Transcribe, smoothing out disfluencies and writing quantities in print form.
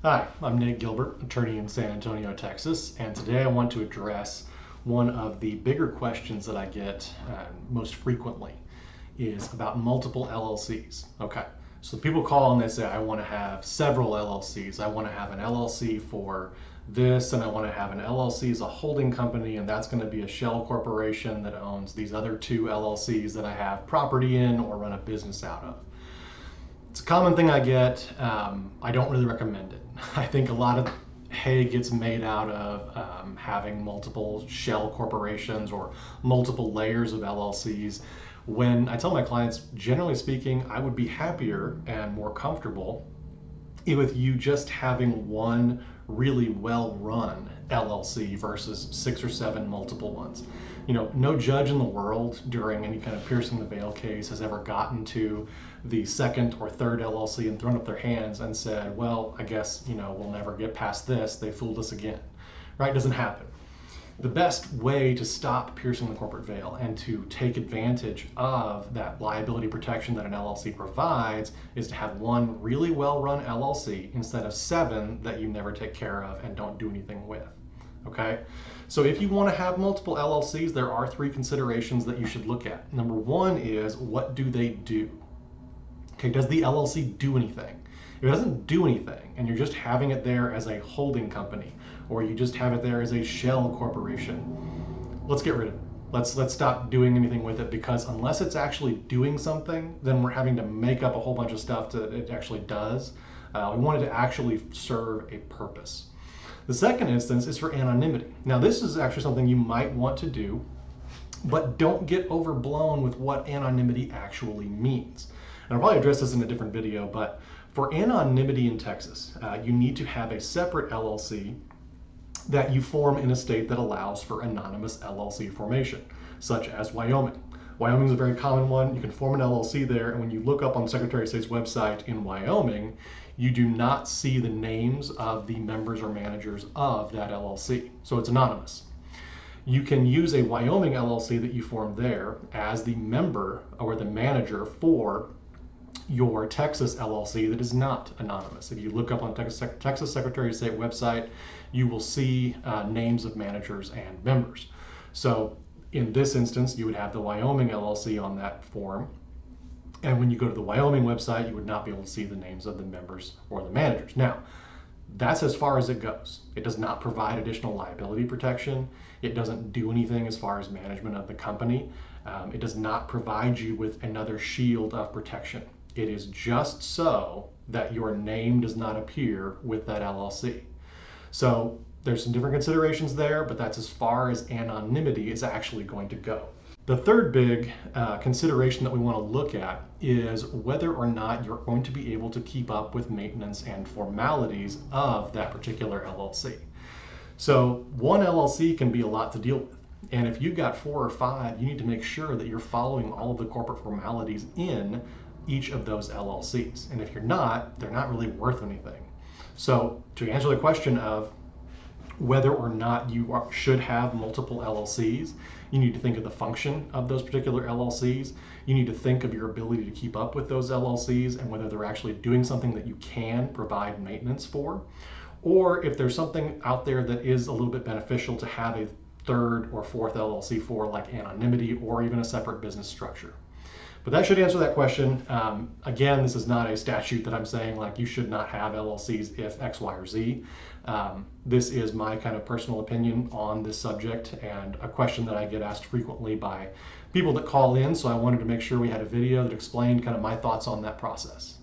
Hi, I'm Nate Gilbert, attorney in San Antonio, Texas, and today I want to address one of the bigger questions that I get most frequently is about multiple LLCs. Okay, so people call and they say, I want to have several LLCs. I want to have an LLC for this, and I want to have an LLC as a holding company, and that's going to be a shell corporation that owns these other two LLCs that I have property in or run a business out of. It's a common thing I get. I don't really recommend it. I think a lot of hay gets made out of having multiple shell corporations or multiple layers of LLCs. When I tell my clients, generally speaking, I would be happier and more comfortable with you just having one really well-run LLC versus 6 or 7 multiple ones. You know, no judge in the world during any kind of piercing the veil case has ever gotten to the second or third LLC and thrown up their hands and said, well, I guess, we'll never get past this. They fooled us again, right? It doesn't happen. The best way to stop piercing the corporate veil and to take advantage of that liability protection that an LLC provides is to have one really well-run LLC instead of 7 that you never take care of and don't do anything with. Okay, so if you want to have multiple LLCs, there are 3 considerations that you should look at. Number 1 is, what do they do? Okay, does the LLC do anything? If it doesn't do anything and you're just having it there as a holding company, or you just have it there as a shell corporation, let's get rid of it. Let's stop doing anything with it, because unless it's actually doing something, then we're having to make up a whole bunch of stuff that it actually does. We want it to actually serve a purpose. The second instance is for anonymity. Now, this is actually something you might want to do, but don't get overblown with what anonymity actually means. And I'll probably address this in a different video, but for anonymity in Texas, you need to have a separate LLC that you form in a state that allows for anonymous LLC formation, such as Wyoming. Wyoming is a very common one. You can form an LLC there, and when you look up on the Secretary of State's website in Wyoming, you do not see the names of the members or managers of that LLC, so it's anonymous. You can use a Wyoming LLC that you form there as the member or the manager for your Texas LLC that is not anonymous. If you look up on Texas Secretary of State website, you will see names of managers and members. So in this instance, you would have the Wyoming LLC on that form. And when you go to the Wyoming website, you would not be able to see the names of the members or the managers. Now, that's as far as it goes. It does not provide additional liability protection. It doesn't do anything as far as management of the company. It does not provide you with another shield of protection. It is just so that your name does not appear with that LLC. So there's some different considerations there, but that's as far as anonymity is actually going to go. The third big consideration that we want to look at is whether or not you're going to be able to keep up with maintenance and formalities of that particular LLC. So one LLC can be a lot to deal with. And if you've got 4 or 5, you need to make sure that you're following all of the corporate formalities in each of those LLCs. And if you're not, they're not really worth anything. So to answer the question of whether or not you should have multiple LLCs, you need to think of the function of those particular LLCs. You need to think of your ability to keep up with those LLCs and whether they're actually doing something that you can provide maintenance for, or if there's something out there that is a little bit beneficial to have a 3rd or 4th LLC for, like anonymity or even a separate business structure. But that should answer that question. Again, this is not a statute that I'm saying like you should not have LLCs if X, Y, or Z. This is my kind of personal opinion on this subject and a question that I get asked frequently by people that call in. So I wanted to make sure we had a video that explained kind of my thoughts on that process.